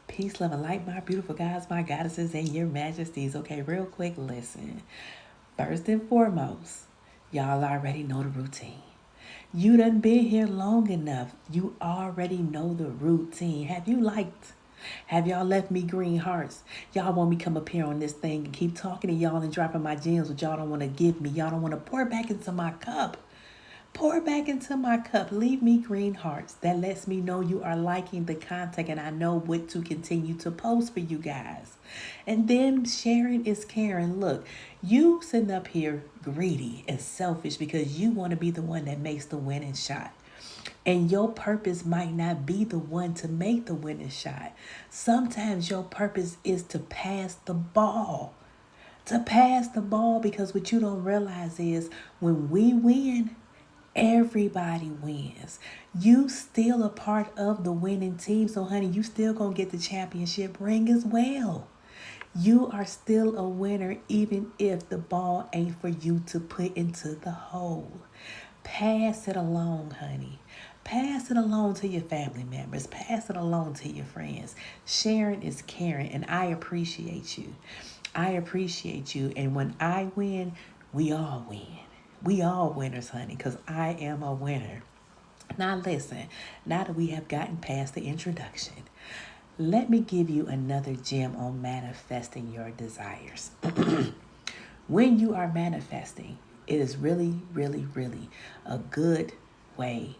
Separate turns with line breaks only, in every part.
Peace, love, and light, my beautiful guys, my goddesses, and your majesties. Okay, real quick, listen. First and foremost, y'all already know the routine. You done been here long enough. You already know the routine. Have you liked? Have y'all left me green hearts? Y'all want me come up here on this thing and keep talking to y'all and dropping my gems, but y'all don't want to give me. Y'all don't want to pour back into my cup. Pour back into my cup. Leave me green hearts. That lets me know you are liking the content and I know what to continue to post for you guys. And then sharing is caring. Look, you sitting up here greedy and selfish because you want to be the one that makes the winning shot. And your purpose might not be the one to make the winning shot. Sometimes your purpose is to pass the ball. To pass the ball, because what you don't realize is when we win, everybody wins. You still a part of the winning team. So honey, you still gonna get the championship ring as well. You are still a winner even if the ball ain't for you to put into the hole. Pass it along, honey. Pass it along to your family members. Pass it along to your friends. Sharing is caring, and I appreciate you. I appreciate you. And when I win, we all win. We all winners, honey, because I am a winner. Now, listen, now that we have gotten past the introduction, let me give you another gem on manifesting your desires. When you are manifesting, it is really, really, really a good way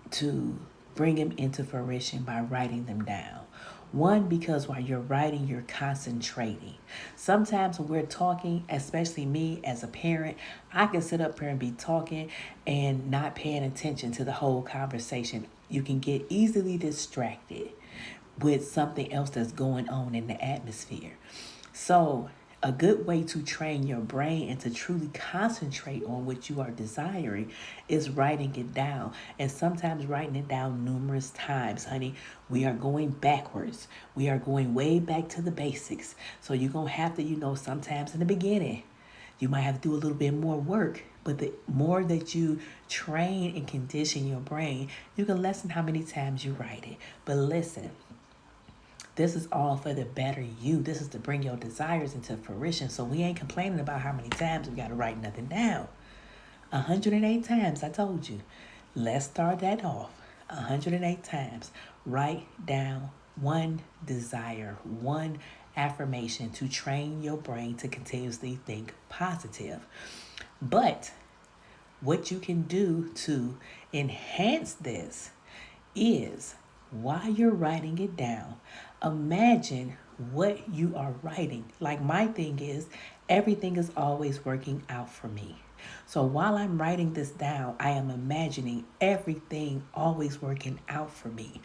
to bring them into fruition by writing them down. One, because while you're writing, you're concentrating. Sometimes when we're talking, especially me as a parent, I can sit up here and be talking and not paying attention to the whole conversation. You can get easily distracted with something else that's going on in the atmosphere. So, a good way to train your brain and to truly concentrate on what you are desiring is writing it down. And sometimes writing it down numerous times, honey. We are going backwards. We are going way back to the basics. So you're going to have to, sometimes in the beginning, you might have to do a little bit more work. But the more that you train and condition your brain, you can lessen how many times you write it. But listen, this is all for the better you. This is to bring your desires into fruition. So we ain't complaining about how many times we got to write nothing down. 108 times, I told you. Let's start that off. 108 times. Write down one desire, one affirmation to train your brain to continuously think positive. But what you can do to enhance this is while you're writing it down, imagine what you are writing. Like my thing is, everything is always working out for me. So while I'm writing this down, I am imagining everything always working out for me.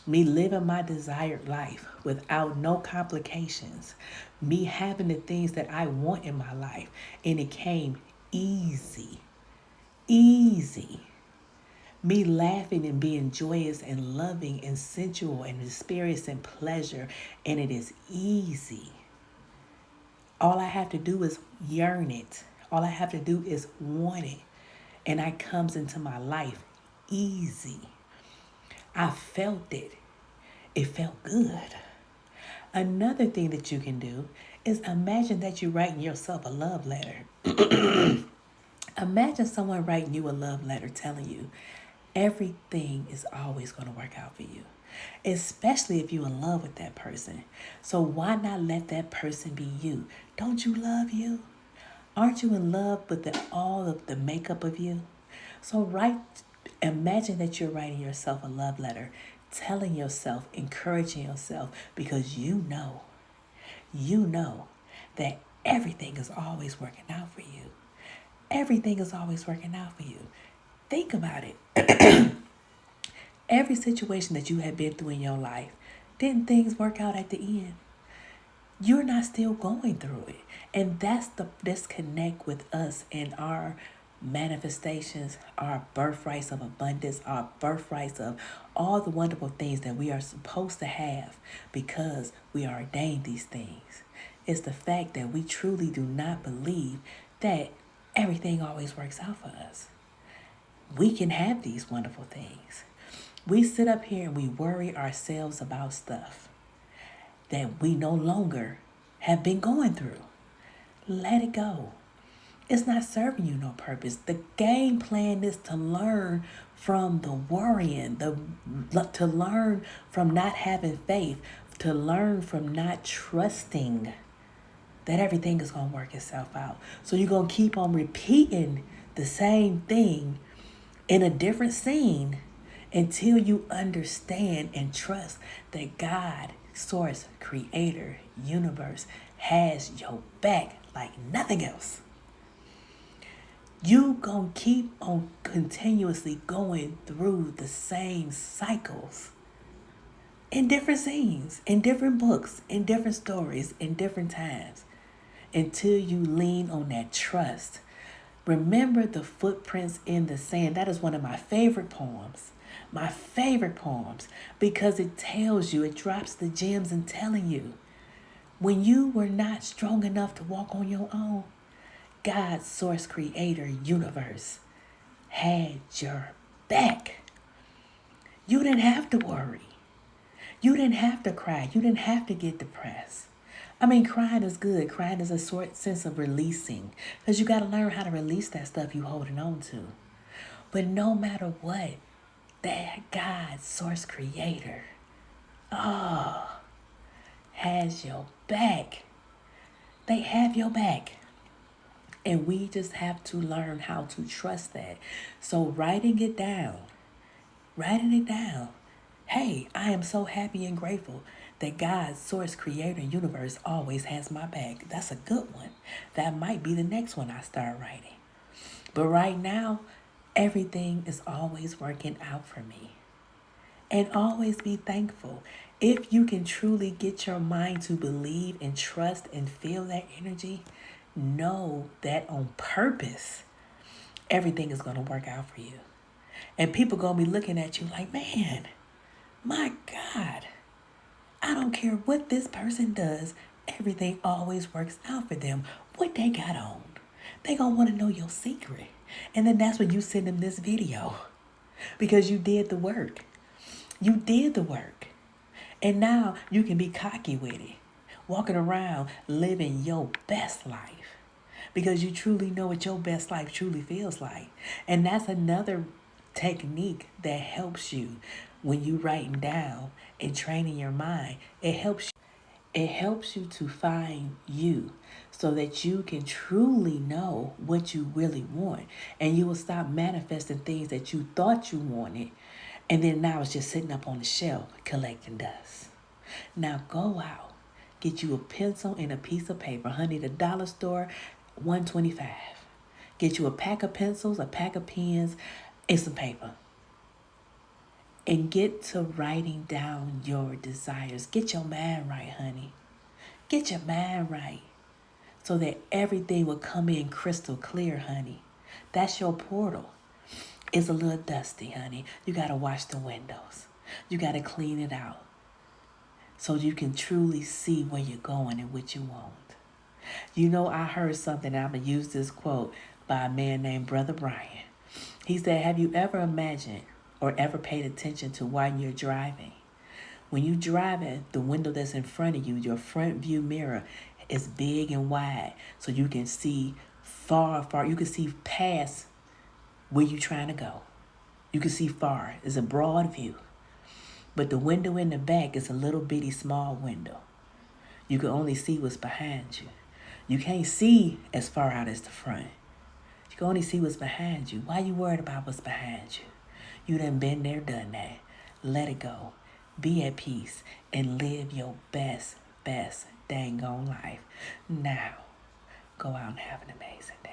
Me living my desired life without no complications. Me having the things that I want in my life. And it came easy. Easy. Me laughing and being joyous and loving and sensual and experiencing pleasure, and it is easy. All I have to do is yearn it. All I have to do is want it, and it comes into my life easy. I felt it. It felt good. Another thing that you can do is imagine that you're writing yourself a love letter. Imagine someone writing you a love letter telling you everything is always going to work out for you, especially if you're in love with that person. So why not let that person be you? Don't you love you? Aren't you in love with all of the makeup of you? So imagine that you're writing yourself a love letter, telling yourself, encouraging yourself, because you know that everything is always working out for you. Everything is always working out for you. Think about it. Every situation that you have been through in your life, didn't things work out at the end? You're not still going through it. And that's the disconnect with us and our manifestations, our birthrights of abundance, our birthrights of all the wonderful things that we are supposed to have because we are ordained these things. It's the fact that we truly do not believe that everything always works out for us. We can have these wonderful things. We sit up here and we worry ourselves about stuff. that we no longer have been going through. Let it go. It's not serving you no purpose. The game plan is to learn from the worrying, to learn from not having faith, to learn from not trusting that everything is going to work itself out. So you're going to keep on repeating the same thing in a different scene until you understand and trust that God, source, creator, universe, has your back like nothing else. You gonna keep on continuously going through the same cycles in different scenes, in different books, in different stories, in different times, until you lean on that trust. Remember the footprints in the sand. That is one of my favorite poems. My favorite poems, because it tells you, it drops the gems in telling you, when you were not strong enough to walk on your own, God, source, creator, universe had your back. You didn't have to worry. You didn't have to cry. You didn't have to get depressed. I mean, crying is good. Crying is a sort sense of releasing, because you got to learn how to release that stuff you holding on to. But no matter what, that God, source, creator, has your back. They have your back. And we just have to learn how to trust that. So writing it down. Hey, I am so happy and grateful that God, source, creator, universe always has my back. That's a good one. That might be the next one I start writing. But right now, everything is always working out for me. And always be thankful. If you can truly get your mind to believe and trust and feel that energy, know that on purpose, everything is going to work out for you. And people going to be looking at you like, man, my God, I don't care what this person does. Everything always works out for them. What they got on. They going to want to know your secret. And then that's when you send them this video. Because you did the work. You did the work. And now you can be cocky with it. Walking around living your best life. Because you truly know what your best life truly feels like. And that's another technique that helps you when you writing down and training your mind. It helps you to find you so that you can truly know what you really want. And you will stop manifesting things that you thought you wanted. And then now it's just sitting up on the shelf collecting dust. Now go out. Get you a pencil and a piece of paper. Honey, the dollar store, $1.25. Get you a pack of pencils, a pack of pens, and some paper. And get to writing down your desires. Get your mind right, honey. Get your mind right. So that everything will come in crystal clear, honey. That's your portal. It's a little dusty, honey. You got to wash the windows. You got to clean it out. So you can truly see where you're going and what you want. You know, I heard something, I'm going to use this quote by a man named Brother Brian. He said, have you ever imagined or ever paid attention to why you're driving? When you're driving, the window that's in front of you, your front view mirror, is big and wide. So you can see far. You can see past where you're trying to go. You can see far. It's a broad view. But the window in the back is a little bitty small window. You can only see what's behind you. You can't see as far out as the front. You can only see what's behind you. Why you worried about what's behind you? You done been there, done that. Let it go. Be at peace and live your best dang on life. Now, go out and have an amazing day.